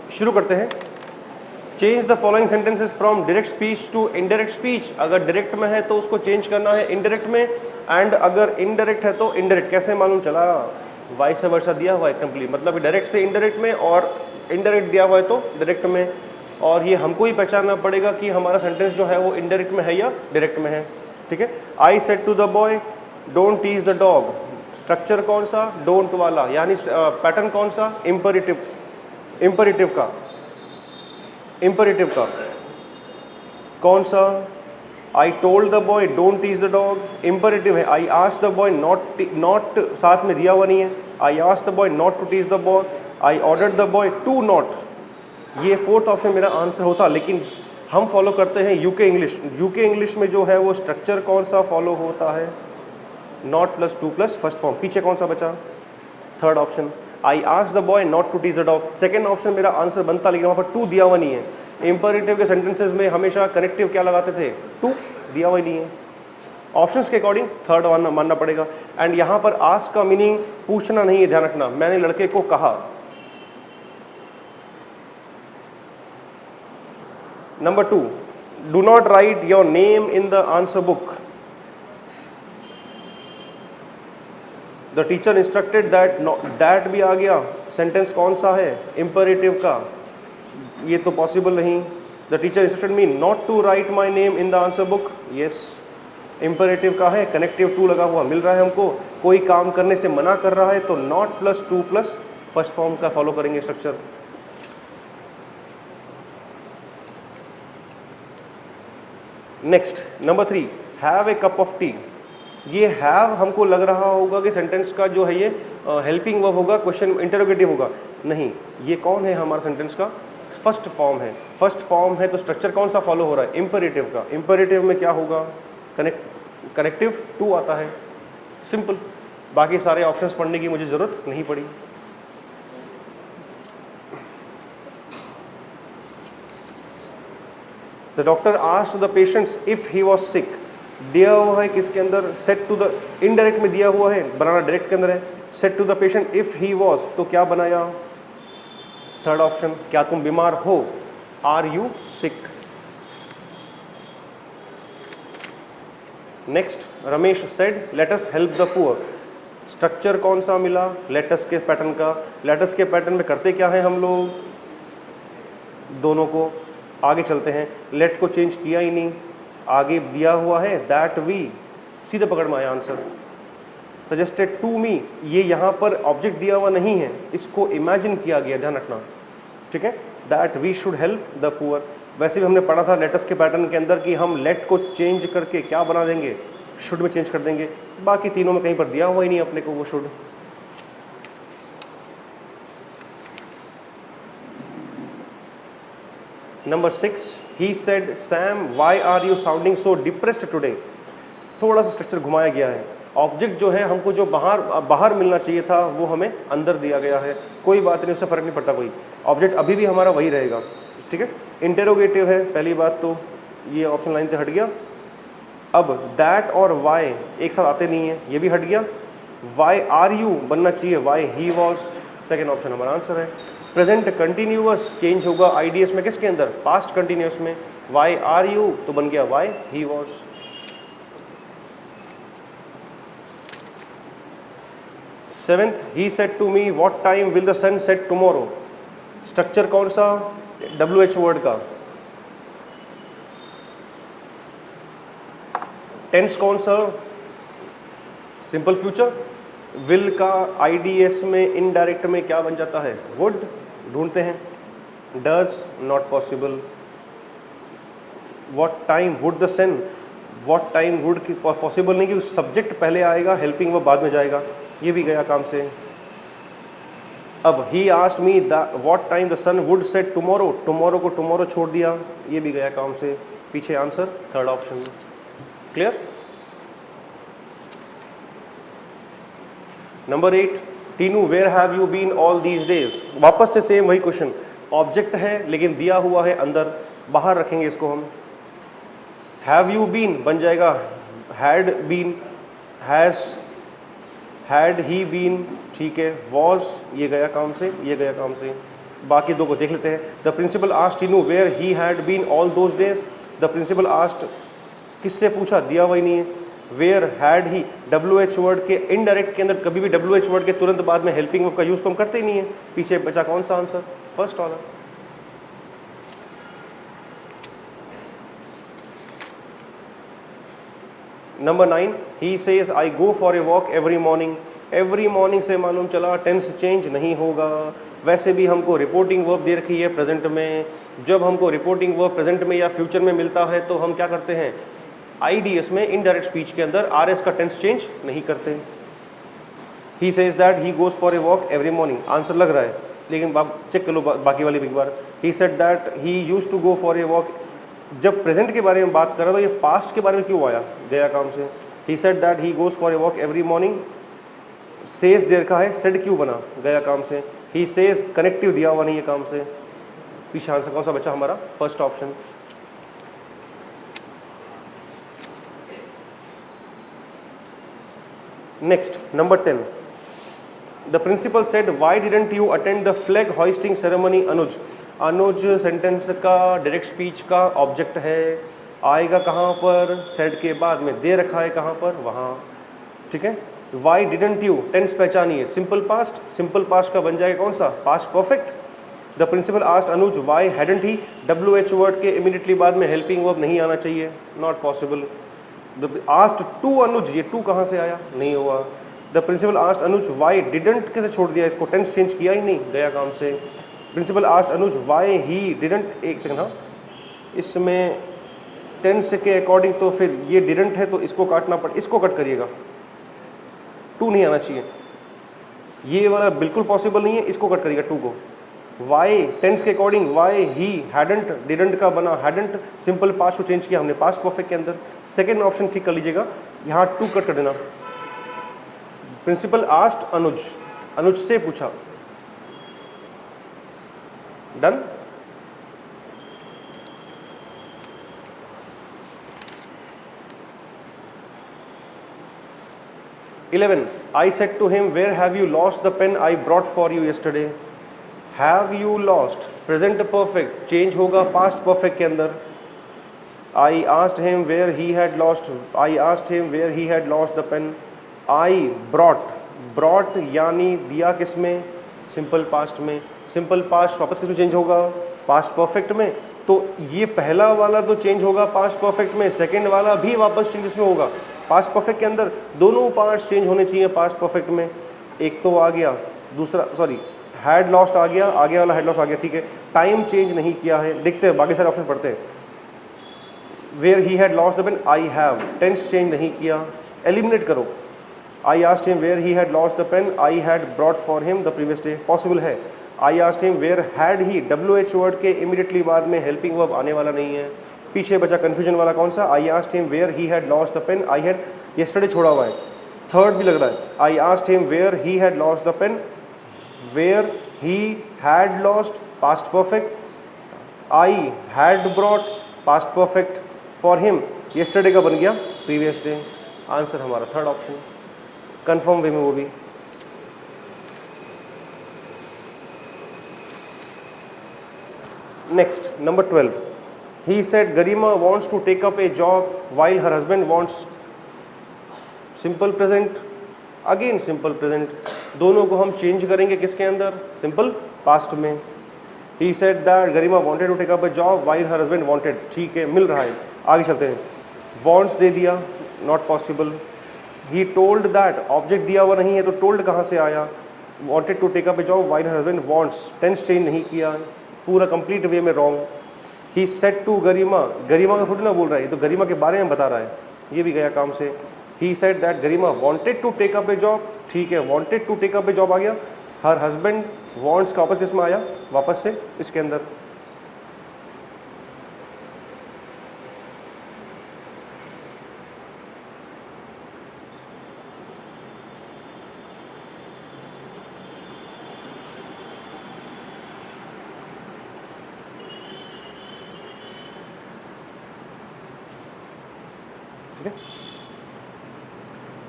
शुरू करते हैं। Change the following sentences from direct speech to indirect speech. अगर डायरेक्ट में है तो उसको चेंज करना है इनडायरेक्ट में, एंड अगर इनडायरेक्ट है तो इनडायरेक्ट। कैसे मालूम चला? वाइस वर्सा दिया हुआ है कंप्लीट, मतलब डायरेक्ट से इनडायरेक्ट में और इनडायरेक्ट दिया हुआ है तो डायरेक्ट में। और ये हमको ही पहचानना पड़ेगा कि हमारा सेंटेंस जो है वो इनडायरेक्ट में है या डायरेक्ट में है। ठीक है। I said to the boy don't tease the dog. Structure कौन सा? डोंट वाला, यानी पैटर्न कौन सा? इम्परेटिव। इम्परेटिव का कौन सा? I told the boy don't tease the dog, imperative है। I asked the boy not साथ में दिया हुआ नहीं है। I asked the boy not to tease the boy, I ordered the boy to not. ये फोर्थ ऑप्शन मेरा answer होता, लेकिन हम फॉलो करते हैं यूके इंग्लिश। यूके इंग्लिश में जो है वो स्ट्रक्चर कौन सा फॉलो होता है? Not plus to plus first form. पीछे कौन सा बचा? Third option. I asked the boy not to tease the dog, second option मेरा आंसर बनता, लेकिन वहाँ पर टू दिया हुआ नहीं है। इंपरेटिव के सेंटेंसेज में हमेशा कनेक्टिव क्या लगाते थे? टू। दिया हुआ ही नहीं है। ऑप्शंस के अकॉर्डिंग थर्ड मानना पड़ेगा। एंड यहाँ पर आस्क का मीनिंग पूछना नहीं है, ध्यान रखना। मैंने लड़के को कहा। Number 2, do not right your name in the answer book. The teacher instructed that भी आ गया। सेंटेंस कौन सा है? इम्परेटिव का। ये तो पॉसिबल नहीं। The teacher instructed me not to write my name in the answer book. Yes, imperative का है, कनेक्टिव टू लगा हुआ मिल रहा है हमको। कोई काम करने से मना कर रहा है तो not plus to plus first form का फॉलो करेंगे structure. Next number 3, have a cup of T. ये हैव हमको लग रहा होगा कि सेंटेंस का जो है ये हेल्पिंग वर्ब होगा, क्वेश्चन इंटरोगेटिव होगा। नहीं, ये कौन है? हमारा सेंटेंस का फर्स्ट फॉर्म है। फर्स्ट फॉर्म है तो स्ट्रक्चर कौन सा फॉलो हो रहा है? इम्परेटिव का। इम्परेटिव में क्या होगा? कनेक्टिव टू आता है। सिंपल। बाकी सारे ऑप्शंस पढ़ने की मुझे जरूरत नहीं पड़ी। The doctor asked the patients if he was sick. दिया हुआ है किसके अंदर? सेट टू द, इनडायरेक्ट में दिया हुआ है, बनाना डायरेक्ट के अंदर है। Said to the patient if he was, तो क्या बनाया? Third option. क्या तुम बीमार हो? Are you sick. Next, Ramesh said let us help the poor. Structure कौन सा मिला? लेटस के पैटर्न का। लेटस के पैटर्न में करते क्या है हम लोग? दोनों को। आगे चलते हैं, लेट को चेंज किया ही नहीं। आगे दिया हुआ है दैट वी, सीधे पकड़ में आया आंसर। सजेस्टेड टू मी, ये यहाँ पर ऑब्जेक्ट दिया हुआ नहीं है, इसको इमेजिन किया गया, ध्यान रखना। ठीक है। That we should help the poor. वैसे भी हमने पढ़ा था लेटस के पैटर्न के अंदर कि हम लेट को चेंज करके क्या बना देंगे? शुड में चेंज कर देंगे। बाकी तीनों में कहीं पर दिया हुआ ही नहीं अपने को वो should. Number 6, he said Sam why are you sounding so depressed today. थोड़ा सा स्ट्रक्चर घुमाया गया है। ऑब्जेक्ट जो है हमको जो बाहर मिलना चाहिए था वो हमें अंदर दिया गया है। कोई बात नहीं, उससे फ़र्क नहीं पड़ता कोई। ऑब्जेक्ट अभी भी हमारा वही रहेगा। ठीक है। इंटेरोगेटिव है, पहली बात तो ये ऑप्शन लाइन से हट गया। अब दैट और वाई एक साथ आते नहीं है, ये भी हट गया। वाई आर यू बनना चाहिए why he was, second option हमारा आंसर है। प्रेजेंट कंटिन्यूअस चेंज होगा आईडीएस में, किसके अंदर? पास्ट कंटिन्यूअस में। वाई आर यू तो बन गया why he was. Seventh, he said to me what time will the sun set tomorrow. Structure कौन सा? WH वर्ड का। टेंस कौन सा? Simple future. विल का आईडीएस में इनडायरेक्ट में क्या बन जाता है? वुड। ढूंढते हैं। Does, not possible. What time would the sun, what time would की पॉसिबल नहीं, कि सब्जेक्ट पहले आएगा, हेल्पिंग वो बाद में जाएगा। ये भी गया काम से। अब he asked me what time the sun would set tomorrow, tomorrow को टुमारो छोड़ दिया, ये भी गया काम से। पीछे answer third option. Clear? Number 8, Tinu where have you been all these days. वापस से सेम वही क्वेश्चन। ऑब्जेक्ट है लेकिन दिया हुआ है अंदर, बाहर रखेंगे इसको हम। हैव यू बीन बन जाएगा had been, has, had he been. ठीक है। वॉज ये गया काम से, ये गया काम से। बाकी दो को देख लेते हैं। The principal asked Tinu where he had been all those days. The principal asked, किससे पूछा, दिया हुआ ही नहीं है। Where had he, WH word के इनडायरेक्ट के अंदर कभी भी WH वर्ड के तुरंत बाद में हेल्पिंग वर्ब का यूज तो हम करते ही नहीं है। पीछे बचा कौन सा आंसर, फर्स्ट वाला। Number 9, he says I go for a walk every morning. Every morning से मालूम चला टेंस चेंज नहीं होगा। वैसे भी हमको रिपोर्टिंग वर्ब दे रखी है प्रेजेंट में। जब हमको रिपोर्टिंग वर्ब प्रेजेंट में या फ्यूचर में मिलता है तो हम क्या करते हैं, IDS में इनडायरेक्ट स्पीच के अंदर RS का टेंस चेंज नहीं करते। He says that he goes for a walk every morning, answer लग रहा है, लेकिन चेक कर लो बाकी वाली भी एक बार। He said that he use to go for a walk. जब प्रेजेंट के बारे में बात कर रहा तो ये पास्ट के बारे में क्यों आया गया काम से। He said that he goes for a walk every morning, says they रखा है, सेड क्यों बना गया काम से। ही सेज कनेक्टिव दिया हुआ नहीं है काम से। पीछे आंसर कौन सा बचा हमारा, first option. Next number 10, the principal said why didn't you attend the flag hoisting ceremony Anuj. Anuj sentence का डायरेक्ट स्पीच का ऑब्जेक्ट है, आएगा कहाँ पर, सेड के बाद में दे रखा है कहाँ पर, वहाँ, ठीक है। वाई डिडंट यू, टेंस पहचानिए, सिंपल पास्ट का बन जाएगा कौन सा, past perfect. The principal asked Anuj why hadn't he, WH word के इमीडिएटली बाद में हेल्पिंग वर्ब नहीं आना चाहिए, not possible. The asked to Anuj, ये टू कहाँ से आया, नहीं हुआ। The principal asked Anuj why didn't, कैसे छोड़ दिया इसको, टेंस चेंज किया ही नहीं, गया काम से। Principal asked Anuj why he didn't, एक सेकंड, हाँ इसमें टेंस के अकॉर्डिंग तो फिर ये डिडंट है तो इसको काटना पड़, इसको कट करिएगा, टू नहीं आना चाहिए, ये वाला बिल्कुल पॉसिबल नहीं है, इसको कट करिएगा टू को। वाई टेंस के according, why he hadn't, didn't का बना हैडंट, सिंपल पास्ट को चेंज किया हमने पास्ट परफेक्ट के अंदर। सेकेंड ऑप्शन ठीक कर लीजिएगा, यहाँ टू कट कर देना। प्रिंसिपल आस्क्ड अनुज, अनुज से पूछा, done. Eleven, I said to him where have you lost the pen I brought for you yesterday। have you lost, present perfect change होगा पास्ट परफेक्ट के अंदर। I asked him where he had lost the pen। I brought यानी दिया किस में, simple past में। Simple past वापस किस में चेंज होगा, पास्ट परफेक्ट में। तो ये पहला वाला तो चेंज होगा पास्ट परफेक्ट में, सेकेंड वाला भी वापस चेंज इसमें होगा पास्ट परफेक्ट के अंदर। दोनों पार्ट्स चेंज होने चाहिए पास्ट परफेक्ट में। एक तो आ गया, दूसरा सॉरी हैड लॉस्ट आ गया, आगे वाला हैड लॉस्ट आ गया, ठीक है। टाइम चेंज नहीं किया है, देखते हैं बाकी सारे ऑप्शन पढ़ते हैं। Where he had lost the pen, I have, tense change नहीं किया, एलिमिनेट करो। I asked him where he had lost the pen I had brought for him the previous day, possible है। I asked him where had he, WH word के immediately बाद में helping verb आने वाला नहीं है। पीछे बचा कंफ्यूजन वाला कौन सा, I asked him where he had lost the pen, I had yesterday छोड़ा हुआ है, थर्ड भी लग रहा है। I asked him where he had lost the pen, where he had lost past perfect, I had brought past perfect for him, yesterday का बन गया प्रीवियस डे। आंसर हमारा थर्ड ऑप्शन, कंफर्म वे में वो भी। Next number 12, he said Garima wants to take up a job while her husband wants, simple present, again simple present, दोनों को हम चेंज करेंगे किसके अंदर, सिंपल पास्ट में। he said that Garima wanted to take up a job while her husband wanted, ठीक है मिल रहा है, आगे चलते हैं। wants दे दिया, not possible. he told that, object दिया हुआ नहीं है तो told कहाँ से आया, wanted to take up a job while her husband wants, tense change नहीं किया, पूरा कंप्लीट वे में wrong. He said to Garima, Garima का थोड़ी ना बोल रहा है, ये तो गरिमा के बारे में बता रहा है, ये भी गया काम से। He said that Garima wanted to take up a job, ठीक है wanted to take up a job आ गया। हर हस्बैंड वांट्स का वापस किस में आया, वापस से इसके अंदर।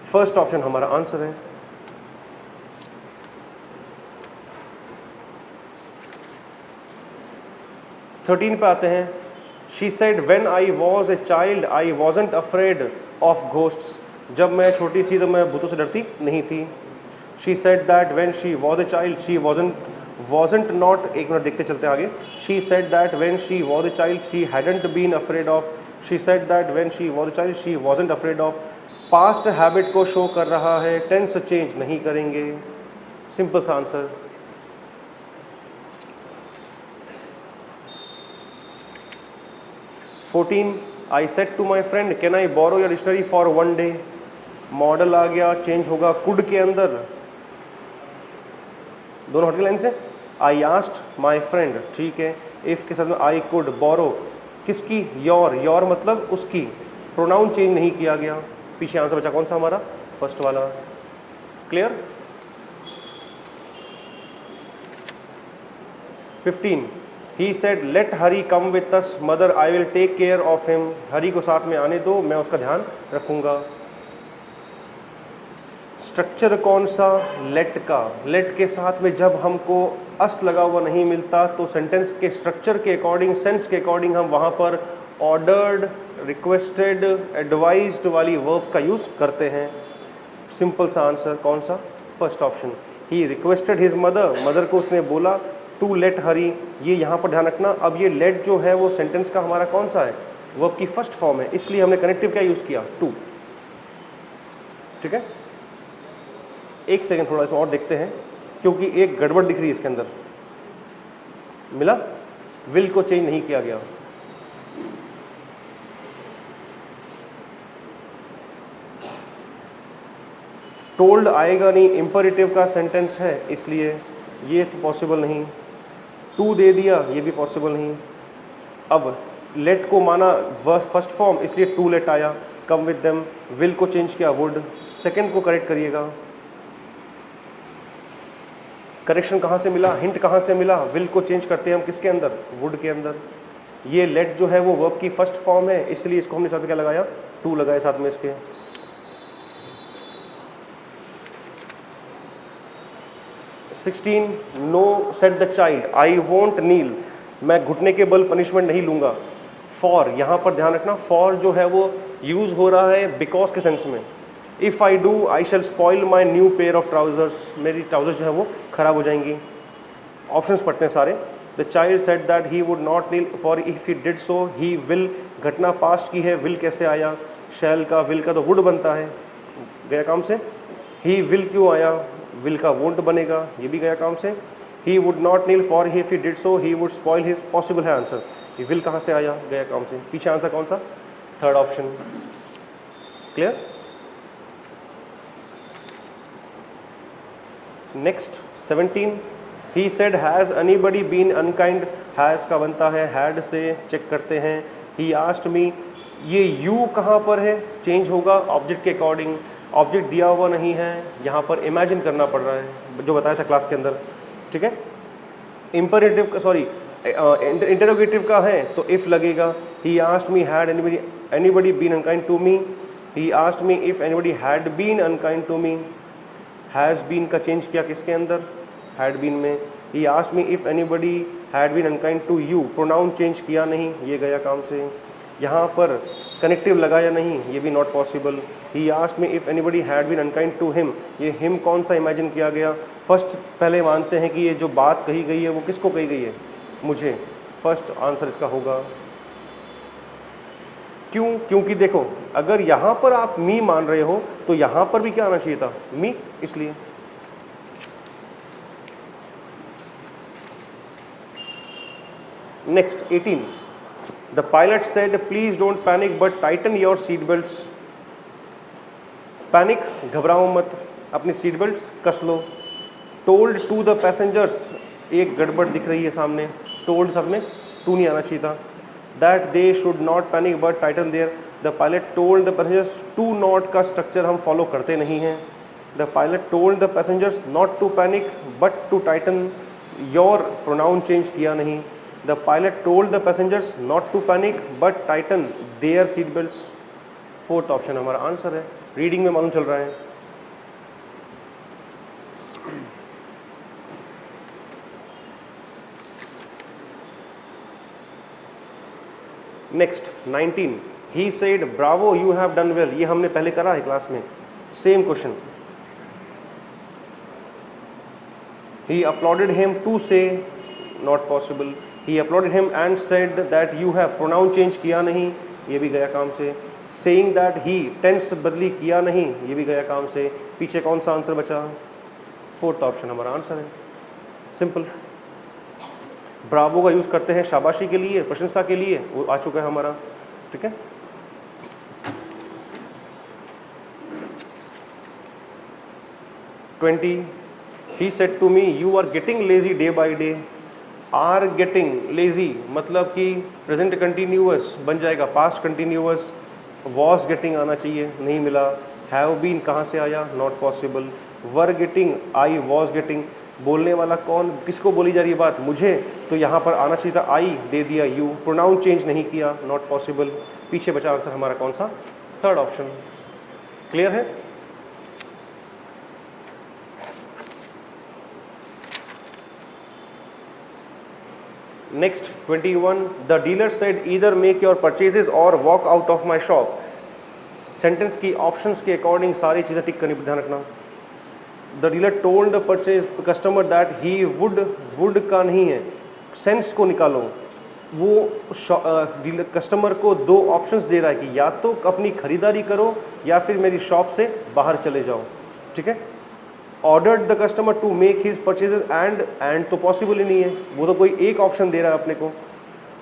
फर्स्ट ऑप्शन हमारा आंसर है। 13 पे आते हैं। She said when I was a child I wasn't afraid of ghosts, जब मैं छोटी थी तो मैं भूतों से डरती नहीं थी। She said that when she was a child she wasn't not, एक मिनट देखते चलते हैं आगे। she said that when she was a child she hadn't been afraid of, she said that when she was a child she wasn't afraid of, past habit को show कर रहा है, tense change नहीं करेंगे। सिंपल सा answer. I said to my friend can I borrow your dictionary for one day, model आ गया, change होगा कुड के अंदर, दोनों हटके लाइन से। आई आस्ट माई फ्रेंड, ठीक है, इफ़ के साथ में आई कुड बोरो, किसकी, योर, योर मतलब उसकी, प्रोनाउन चेंज नहीं किया गया। पीछे आंसर बचा कौन सा हमारा, फर्स्ट वाला। Clear. 15 he said let Hari come with us mother I will take care of him, Hari को साथ में आने दो, मैं उसका ध्यान रखूंगा। स्ट्रक्चर कौन सा, लेट का। लेट के साथ में जब हमको अस लगा हुआ नहीं मिलता तो सेंटेंस के स्ट्रक्चर के अकॉर्डिंग, सेंस के अकॉर्डिंग हम वहाँ पर ऑर्डर्ड, रिक्वेस्टेड, एडवाइज्ड वाली वर्ब्स का यूज़ करते हैं। सिंपल सा आंसर कौन सा, first option. He requested his mother, mother को उसने बोला टू लेट हरी, ये यहाँ पर ध्यान रखना। अब ये लेट जो है वो सेंटेंस का हमारा कौन सा है, वर्ब की फर्स्ट फॉर्म है, इसलिए हमने कनेक्टिव क्या यूज़ किया, टू। ठीक है, एक सेकंड थोड़ा इसमें और देखते हैं क्योंकि एक गड़बड़ दिख रही है इसके अंदर। मिला, विल को चेंज नहीं किया गया। टोल्ड आएगा नहीं, इंपरेटिव का सेंटेंस है इसलिए ये तो पॉसिबल नहीं। टू दे दिया, ये भी पॉसिबल नहीं। अब लेट को माना फर्स्ट फॉर्म, इसलिए टू लेट आया, कम विद देम। विल को चेंज किया वुड। सेकंड को करेक्ट करिएगा। करेक्शन कहाँ से मिला, हिंट कहाँ से मिला, विल को चेंज करते हैं हम किसके अंदर, वुड के अंदर। ये लेट जो है वो वर्ब की फर्स्ट फॉर्म है, इसलिए इसको हमने साथ में क्या लगाया, टू लगाया साथ में इसके। 16 no said the child I won't kneel, मैं घुटने के बल पनिशमेंट नहीं लूंगा। फॉर, यहाँ पर ध्यान रखना, फॉर जो है वो यूज हो रहा है बिकॉज के सेंस में। If I do I shall spoil my new pair of trousers, मेरी ट्राउजर्स जो है वो खराब हो जाएंगी। ऑप्शंस पढ़ते हैं सारे। The child said that he would not kneel, for if he did so he will, घटना पास्ट की है, विल कैसे आया, शैल का, विल का तो वुड बनता है, गया काम से। ही विल क्यों आया, विल का वोंट बनेगा, ये भी गया काम से। He would not kneel for if he did so he would spoil his, possible है आंसर। ये विल कहाँ से आया, गया काम से। पीछे आंसर कौन सा, third option. Clear. Next 17 he said has anybody been unkind, has का बनता है हैड से, चेक करते हैं। ही आस्क्ड मी, ये यू कहाँ पर है, चेंज होगा ऑब्जेक्ट के अकॉर्डिंग, ऑब्जेक्ट दिया हुआ नहीं है, यहाँ पर इमेजिन करना पड़ रहा है जो बताया था क्लास के अंदर। ठीक है, इंपरेटिव का, सॉरी इंटरोगेटिव का है तो इफ़ लगेगा। He asked me had anybody been unkind to me, he asked me if anybody had been unkind to me, has been का चेंज किया किसके अंदर, हैड बीन में। He asked me if anybody had been unkind to you, pronoun change किया नहीं, ये गया काम से। यहाँ पर कनेक्टिव लगाया नहीं, ये भी not possible. He asked me if anybody had been unkind to him, ये हिम कौन सा इमेजिन किया गया, फर्स्ट पहले मानते हैं कि ये जो बात कही गई है वो किसको कही गई है, मुझे। फर्स्ट आंसर इसका होगा। क्यों, क्योंकि देखो अगर यहाँ पर आप मी मान रहे हो तो यहाँ पर भी क्या आना चाहिए था, मी, इसलिए। Next 18 the pilot said please don't panic but tighten your seat belts, panic, घबराओ मत, अपनी सीट बेल्ट्स कस लो। टोल्ड टू द पैसेंजर्स, एक गड़बड़ दिख रही है सामने, टोल्ड सब में टू नहीं आना चाहिए था। That they should not panic but tighten their, the pilot told the passengers, to not का स्ट्रक्चर हम फॉलो करते नहीं हैं। The pilot told the passengers not to panic but to tighten your, pronoun change किया नहीं। The pilot told the passengers not to panic but tighten their seat belts, fourth option हमारा answer है। Reading में मालूम चल रहा है। Next 19, he said Bravo you have done well, ये हमने पहले करा है क्लास में, same question. He applauded him to say, not possible. He applauded him and said that you have, pronoun change किया नहीं, ये भी गया काम से। सेइंग दैट ही, टेंस बदली किया नहीं, ये भी गया काम से। पीछे कौन सा आंसर बचा? फोर्थ ऑप्शन हमारा आंसर है, सिंपल। ब्रावो का यूज़ करते हैं शाबाशी के लिए, प्रशंसा के लिए, वो आ चुका है हमारा, ठीक है। Twenty, he said to me you are getting lazy day by day. Are getting lazy मतलब कि प्रेजेंट कंटिन्यूअस बन जाएगा पास्ट कंटिन्यूअस। वॉज गेटिंग आना चाहिए, नहीं मिला। हैव बीन कहाँ से आया? Not possible. Were getting, I was getting. बोलने वाला कौन, किसको बोली जा रही है बात? मुझे, तो यहाँ पर आना चाहिए था आई, दे दिया यू। प्रोनाउन चेंज नहीं किया, नॉट पॉसिबल। पीछे बचा आंसर हमारा कौन सा? Third option. क्लियर है? Next 21, the dealer said either make your purchases or walk out of my shop. Sentence की ऑप्शंस के अकॉर्डिंग सारी चीज़ें टिक करनी, ध्यान रखना। The dealer told the purchase customer that he would का नहीं है, सेंस को निकालो। वो डीलर कस्टमर को दो ऑप्शंस दे रहा है कि या तो अपनी खरीदारी करो या फिर मेरी शॉप से बाहर चले जाओ, ठीक है। Ordered the customer to make his purchases and तो पॉसिबल ही नहीं है, वो तो कोई एक ऑप्शन दे रहा है अपने को।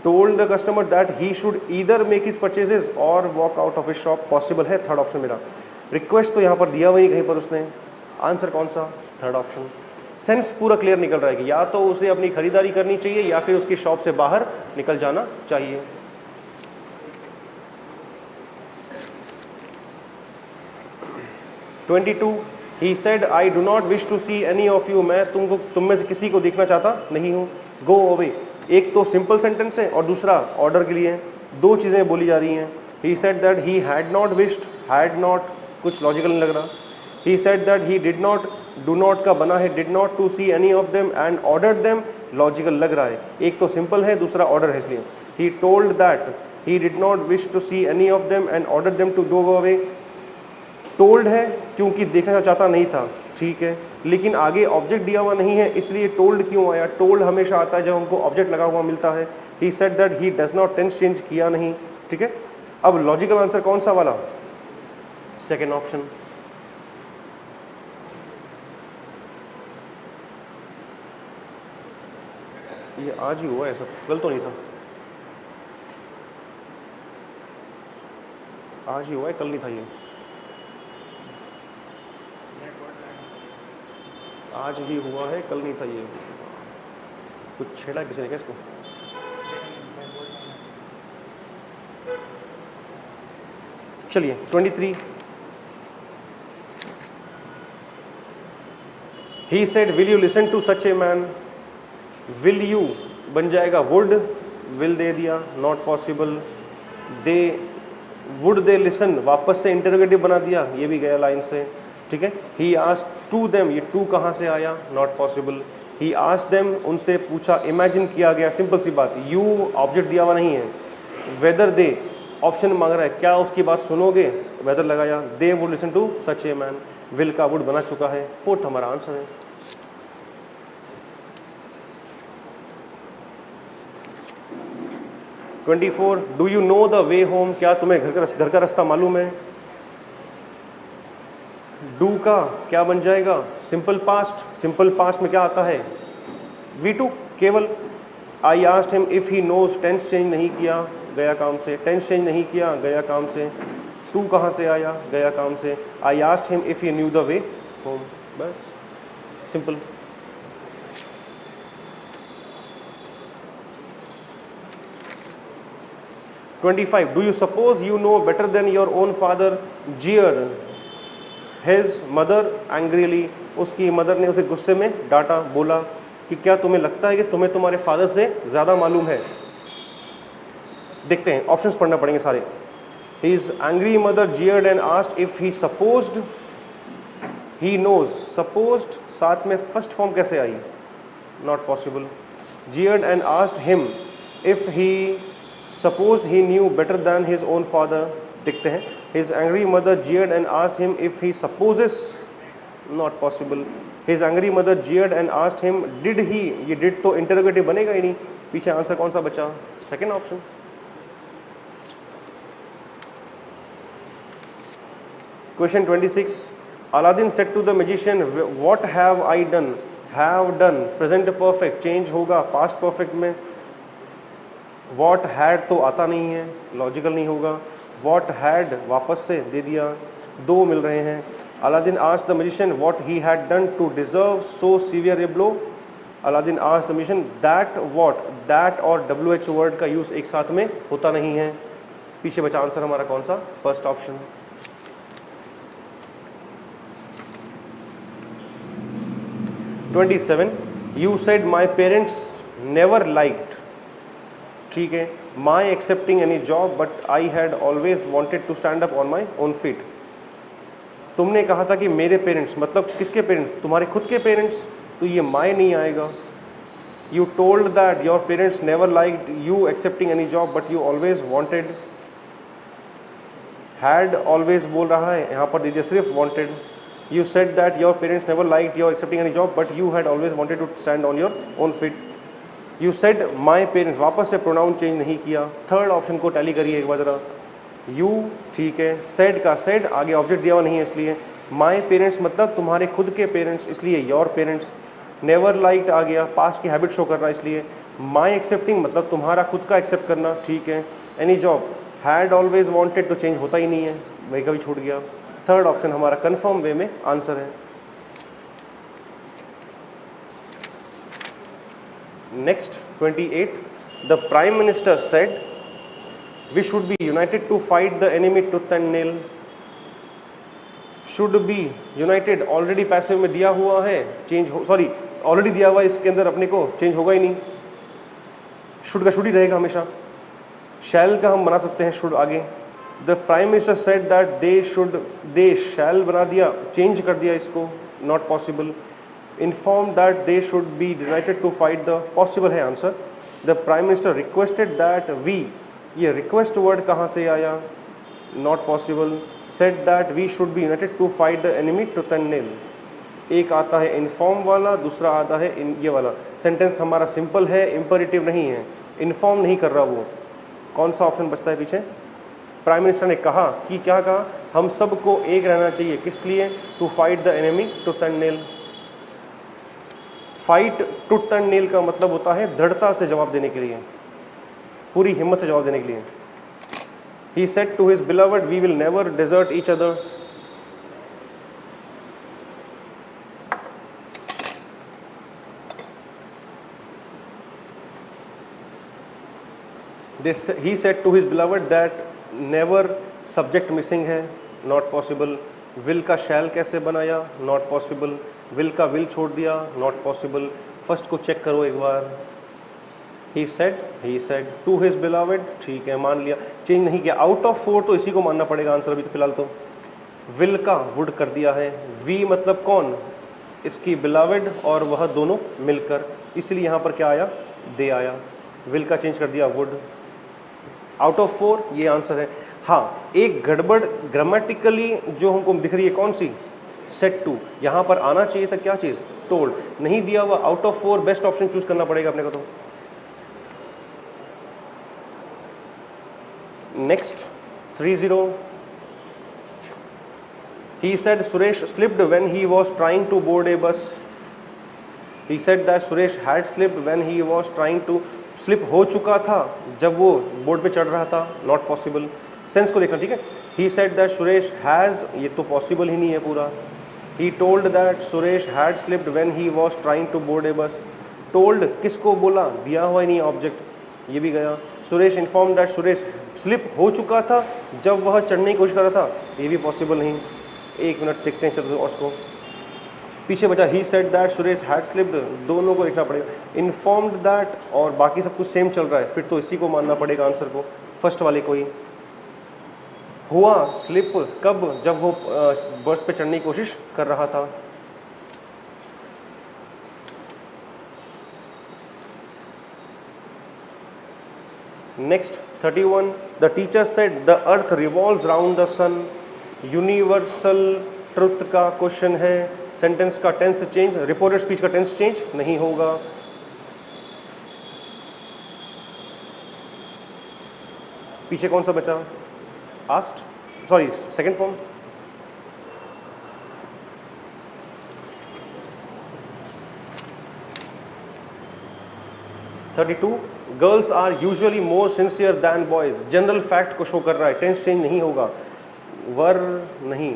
Told the customer that he should either make his purchases or walk out of his shop, possible है, थर्ड ऑप्शन मेरा। रिक्वेस्ट तो यहाँ पर दिया हुआ नहीं कहीं पर उसने, आंसर कौन सा? Third option. सेंस पूरा क्लियर निकल रहा है कि या तो उसे अपनी खरीदारी करनी चाहिए या फिर उसकी शॉप से बाहर निकल जाना चाहिए। Twenty two, he said I do not wish to see any of you, मैं तुम में से किसी को देखना चाहता नहीं हूँ। गो अवे, एक तो सिंपल सेंटेंस है और दूसरा ऑर्डर के लिए है, दो चीज़ें बोली जा रही हैं। He said that he had not wished, had not कुछ लॉजिकल नहीं लग रहा। He said that he did not, do not का बना है did not to see any of them and ordered them, logical लग रहा है, एक तो सिंपल है दूसरा ऑर्डर है इसलिए। He told that he did not wish to see any of them and ordered them to go away. Told है क्योंकि देखना चाहता नहीं था, ठीक है, लेकिन आगे ऑब्जेक्ट दिया हुआ नहीं है इसलिए टोल्ड क्यों आया? टोल्ड हमेशा आता है जब हमको ऑब्जेक्ट लगा हुआ मिलता है। He said that he does not, tense change किया नहीं, ठीक है। अब लॉजिकल आंसर कौन सा वाला? Second option. ये आज ही हुआ है, सब कल तो नहीं था, आज ही हुआ है, कल नहीं था ये, आज ही हुआ है, कल नहीं था ये। कुछ छेड़ा किसी ने क्या इसको? चलिए 23, he said will you listen to such a man. Will you बन जाएगा वुड, विल दे दिया, not possible. They, would they listen, वापस से इंटरोगेटिव बना दिया, ये भी गया लाइन से, ठीक है। ही आस्क्ड टू देम, ये टू कहाँ से आया? Not possible. He asked them, उनसे पूछा, इमेजिन किया गया, सिंपल सी बात। यू ऑब्जेक्ट दिया हुआ नहीं है। वेदर दे, ऑप्शन मांग रहा है, क्या उसकी बात सुनोगे? वेदर लगाया। They would listen to such a man, will का वुड बना चुका है, फोर्थ हमारा आंसर है। 24, do you know the way home, क्या तुम्हें घर का रास्ता मालूम है? डू का क्या बन जाएगा? सिंपल पास्ट, सिंपल पास्ट में क्या आता है? V2 केवल। I asked him if he knows, tense change नहीं किया, गया काम से। टेंस चेंज नहीं किया, गया काम से। टू कहाँ से आया? गया काम से। I asked him if he knew the way home, बस simple. "25 do you suppose you know better than your own father?" Jeered his mother angrily, उसकी मदर ने उसे गुस्से में डांटा, बोला कि क्या तुम्हें लगता है कि तुम्हें तुम्हारे फादर से ज़्यादा मालूम है? देखते हैं, ऑप्शंस पढ़ना पड़ेंगे सारे। His angry mother jeered and asked if he supposed he knows. Supposed साथ में फर्स्ट फॉर्म कैसे आई? Not possible. Jeered and asked him if he suppose he knew better than his own father, देखते हैं, his angry mother jeered and asked him if he supposes, not possible. His angry mother jeered and asked him did he, ये did तो interrogative बनेगा ही नहीं, पीछे answer कौन सा बचा, second option. Question 26, Aladdin said to the magician what have I done, have done present perfect, change होगा पास्ट परफेक्ट में. व्हाट हैड तो आता नहीं है, लॉजिकल नहीं होगा. व्हाट हैड वापस से दे दिया, दो मिल रहे हैं. Aladdin asked the magician what he had done to deserve so severe a blow. Aladdin asked the magician that what, that और WH वर्ड का यूज एक साथ में होता नहीं है. पीछे बचा आंसर हमारा कौन सा, first option. 27, you said my parents never liked, ठीक है, my accepting any job but I had always wanted to stand up on my own feet. तुमने कहा था कि मेरे पेरेंट्स, मतलब किसके पेरेंट्स, तुम्हारे खुद के पेरेंट्स, तो ये माई नहीं आएगा. You told that your parents never liked you accepting any job but you always wanted, had always बोल रहा है, यहाँ पर दीजिए सिर्फ wanted. You said that your parents never liked your accepting any job but you had always wanted to stand on your own feet. You said my parents, वापस से pronoun change नहीं किया. थर्ड ऑप्शन को tally करिए एक बार जरा. You, ठीक है, said का said आगे ऑब्जेक्ट दिया हुआ नहीं है इसलिए. my parents मतलब तुम्हारे खुद के पेरेंट्स, इसलिए your parents. never liked आ गया, पास्ट की हैबिट शो कर रहा है इसलिए. my accepting मतलब तुम्हारा खुद का एक्सेप्ट करना, ठीक है. any job, had always wanted तो चेंज होता ही नहीं है, वही का भी छूट गया. थर्ड ऑप्शन हमारा कंफर्म वे में आंसर है. Next 28, the prime minister said we should be united to fight the enemy tooth and nail. Should be united already passive में दिया हुआ है, चेंज हो, सॉरी ऑलरेडी दिया हुआ है, इसके अंदर अपने को चेंज होगा ही नहीं. शुड का शुड ही रहेगा हमेशा. शैल का हम बना सकते हैं शुड आगे. The prime minister said that they should, they shall बना दिया, चेंज कर दिया इसको, not possible. Inform that they should be united to fight the, possible है answer. The prime minister requested that we, ये रिक्वेस्ट वर्ड कहाँ से आया, not possible. Said that we should be united to fight the enemy tooth and nail. एक आता है inform वाला, दूसरा आता है ये वाला. सेंटेंस हमारा सिंपल है, इम्परेटिव नहीं है, इन्फॉर्म नहीं कर रहा वो. कौन सा ऑप्शन बचता है पीछे. प्राइम मिनिस्टर ने कहा कि क्या कहा, हम सबको एक रहना चाहिए, किस लिए, to fight the enemy tooth and nail. Fight tooth and nail का मतलब होता है दृढ़ता से जवाब देने के लिए, पूरी हिम्मत से जवाब देने के लिए. He said to his beloved we will never desert each other. He said to his beloved that never, subject missing है, नॉट पॉसिबल. विल का शैल कैसे बनाया, नॉट पॉसिबल. विल का विल छोड़ दिया, नॉट पॉसिबल. फर्स्ट को check करो एक बार. He said to his beloved, ठीक है मान लिया, चेंज नहीं किया. आउट ऑफ 4 तो इसी को मानना पड़ेगा आंसर अभी तो फिलहाल तो. विल का वुड कर दिया है. वी मतलब कौन, इसकी बिलवड और वह दोनों मिलकर, इसलिए यहाँ पर क्या आया, दे आया. विल का चेंज कर दिया वुड. आउट ऑफ 4 ये आंसर है. हाँ, एक गड़बड़ ग्रामेटिकली जो हमको दिख रही है कौन सी, सेट टू. यहाँ पर आना चाहिए था क्या चीज़, टोल्ड, नहीं दिया हुआ. Out of 4 best option choose करना पड़ेगा अपने को. तो next 30, he said Suresh slipped when he was trying to board a bus. He said that Suresh had slipped when he was trying to, slip हो चुका था जब वो बोर्ड पे चढ़ रहा था, नॉट पॉसिबल. सेंस को देखना, ठीक है. He said that Suresh has, ये तो पॉसिबल ही नहीं है पूरा. He told that Suresh had slipped when he was trying to board a bus. Told किसको बोला, दिया हुआ ही नहीं ऑब्जेक्ट, ये भी गया. Suresh inform that Suresh slip हो चुका था जब वह चढ़ने की कोशिश कर रहा था, ये भी पॉसिबल नहीं. एक मिनट देखते हैं चलो उसको. पीछे बचा ही said that Suresh had slipped, दोनों को देखना पड़ेगा. इन्फॉर्म्ड दैट और बाकी सब कुछ सेम चल रहा है, फिर तो इसी को मानना पड़ेगा आंसर को, फर्स्ट वाले को ही. हुआ स्लिप कब, जब वो बस पे चढ़ने की कोशिश कर रहा था. Next 31, the teacher said the earth revolves round the sun. Universal truth का क्वेश्चन है। सेंटेंस का टेंस चेंज, रिपोर्टेड स्पीच का टेंस चेंज नहीं होगा। पीछे कौन सा बचा? आस्ट, sorry second form. (32) girls are usually more sincere than boys. General fact को शो कर रहा है, टेंस चेंज नहीं होगा। वर नहीं,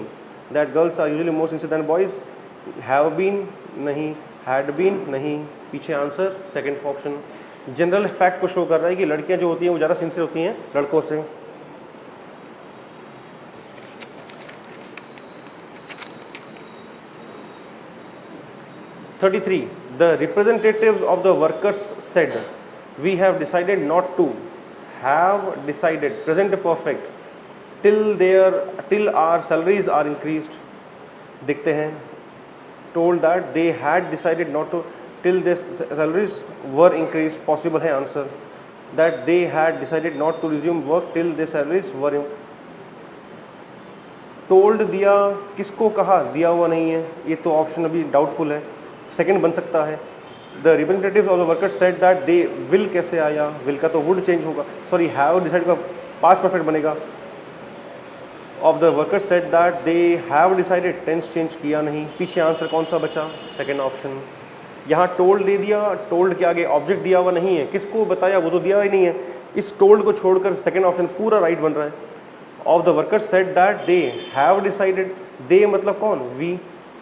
that girls are usually more sincere than boys. Have been नहीं, हैड बीन नहीं। पीछे answer second option. General fact को शो कर रहा है कि लड़कियां जो होती हैं वो ज़्यादा सिंसियर होती हैं लड़कों से। (33) The representatives of the workers said, "We have decided not to." Have decided, present perfect, till our salaries are increased. देखते हैं, told that they had decided not to till their salaries were increased. Possible है answer, that they had decided not to resume work till their salaries were told दिया, किसको कहा? दिया हुआ नहीं है, ये तो ऑप्शन अभी डाउटफुल है, सेकंड बन सकता है। The representatives of the workers said that they will कैसे आया? विल का तो वुड चेंज होगा, सॉरी हैव डिसाइड का पास्ट परफेक्ट बनेगा। Of the workers said that they have decided, tense change किया नहीं। पीछे आंसर कौन सा बचा? Second option. यहाँ टोल्ड दे दिया, टोल्ड के आगे ऑब्जेक्ट दिया हुआ नहीं है, किसको बताया? वो तो दिया ही नहीं है। इस टोल्ड को छोड़कर सेकंड ऑप्शन पूरा राइट बन रहा है। Of the workers said that they have decided, they मतलब कौन? वी,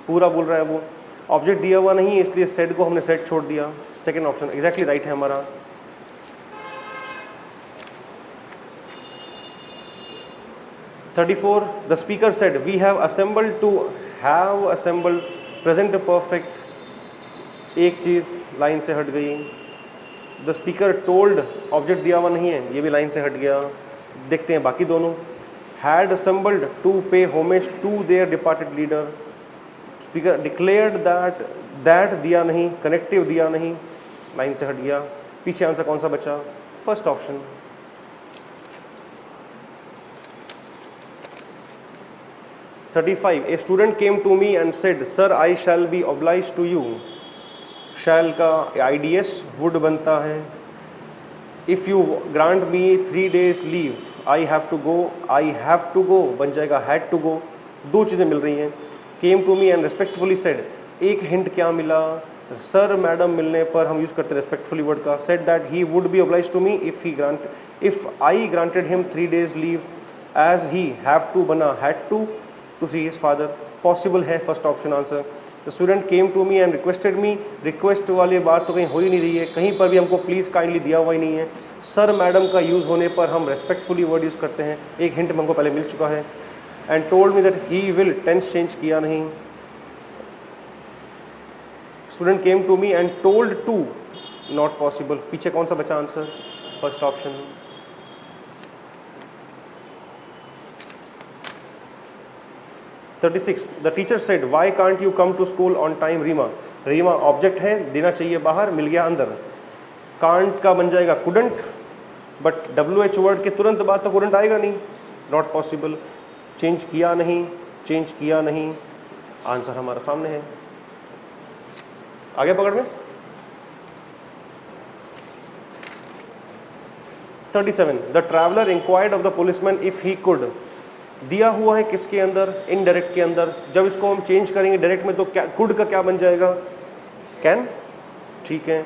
पूरा बोल रहा है वो। ऑब्जेक्ट दिया हुआ नहीं है इसलिए सेड को हमने सेड छोड़ दिया। सेकंड ऑप्शन एग्जैक्टली राइट है हमारा। (34) the speaker said, "we have assembled to have assembled", present perfect. एक चीज़ लाइन से हट गई। द स्पीकर टोल्ड, ऑब्जेक्ट दिया हुआ नहीं है, ये भी लाइन से हट गया। देखते हैं बाकी दोनों। Had assembled to pay homage to their departed leader. Speaker declared that, that दिया नहीं, कनेक्टिव दिया नहीं, लाइन से हट गया। पीछे आंसर कौन सा बचा? First option. (35) a student came to me and said, "sir I shall be oblige to you." Shall का IDS वुड बनता है। If you grant me 3 days leave, I have to go, I have to go बन जाएगा had to go. दो चीज़ें मिल रही हैं। Came to me and respectfully said, एक हिंट क्या मिला? सर मैडम मिलने पर हम यूज़ करते हैं रेस्पेक्टफुली वर्ड का। Said that he would be oblige to me if I granted him 3 days leave. As he have to बना had to see his father. Possible है first option answer. The student came to me and requested me, request वाली बात तो कहीं हो ही नहीं रही है, कहीं पर भी हमको प्लीज़ काइंडली दिया हुआ ही नहीं है। सर मैडम का यूज़ होने पर हम रेस्पेक्टफुली वर्ड यूज़ करते हैं, एक हिंट हमको पहले मिल चुका है। And told me that he will, tense change किया नहीं। Student came to me and told to, not possible. पीछे कौन सा बचा answer? First option. (36) the teacher said, "why can't you come to school on time Reema?" Reema object है, देना चाहिए बाहर, मिल गया अंदर। कांट का बन जाएगा कुडंट, बट WH वर्ड के तुरंत बाद तो कुडंट आएगा नहीं, नॉट पॉसिबल। चेंज किया नहीं, चेंज किया नहीं, आंसर हमारा सामने है। आगे पकड़ में 37 the traveller inquired of the policeman if he could. दिया हुआ है किसके अंदर? इनडायरेक्ट के अंदर। जब इसको हम चेंज करेंगे डायरेक्ट में तो क्या कुड का क्या बन जाएगा? कैन। ठीक है,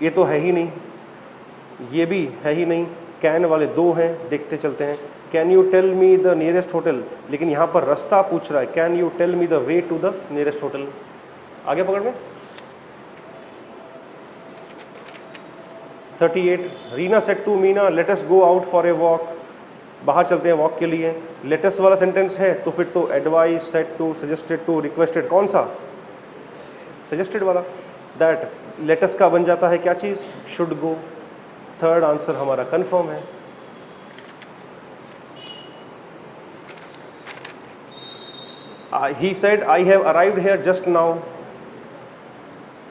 ये तो है ही नहीं, ये भी है ही नहीं। कैन वाले दो हैं, देखते चलते हैं। Can you tell me the nearest hotel, लेकिन यहाँ पर रास्ता पूछ रहा है। Can you tell me the way to the nearest hotel. आगे पकड़ में 38 Reena said to Meena, let us go out for a walk. बाहर चलते हैं वॉक के लिए। लेटेस्ट वाला सेंटेंस है तो फिर तो advice, said to, suggested to, requested, कौन सा? सजेस्टेड वाला। दैट लेटेस्ट का बन जाता है क्या चीज़? Should go. थर्ड आंसर हमारा कंफर्म है। He said, "I have arrived here just now."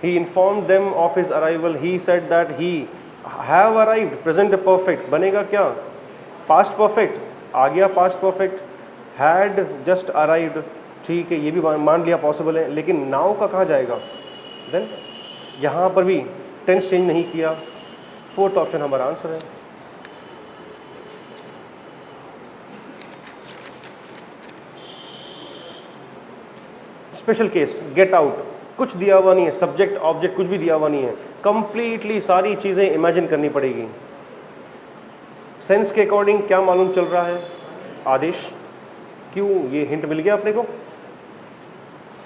He informed them of his arrival. He said that he have arrived present perfect बनेगा क्या, पास्ट परफेक्ट आ गया, past perfect. Had just arrived, ठीक है ये भी मान लिया पॉसिबल है, लेकिन नाउ का कहाँ जाएगा, देन यहाँ पर भी टेंस चेंज नहीं किया। फोर्थ ऑप्शन हमारा आंसर है। स्पेशल केस, गेट आउट, कुछ दिया हुआ नहीं है, सब्जेक्ट ऑब्जेक्ट कुछ भी दिया हुआ नहीं है, कंप्लीटली सारी चीज़ें इमेजिन करनी पड़ेगी। सेंस के अकॉर्डिंग क्या मालूम चल रहा है, आदेश। क्यों, ये हिंट मिल गया अपने को,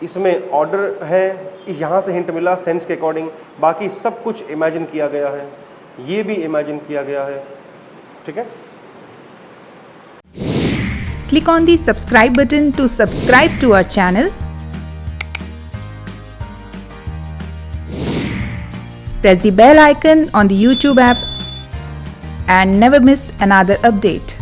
इसमें ऑर्डर है, यहाँ से हिंट मिला सेंस के अकॉर्डिंग, बाकी सब कुछ इमेजिन किया गया है, ये भी इमेजिन किया गया है, ठीक है। Click on the subscribe button to subscribe to our channel. Press the bell icon on the YouTube app and never miss another update.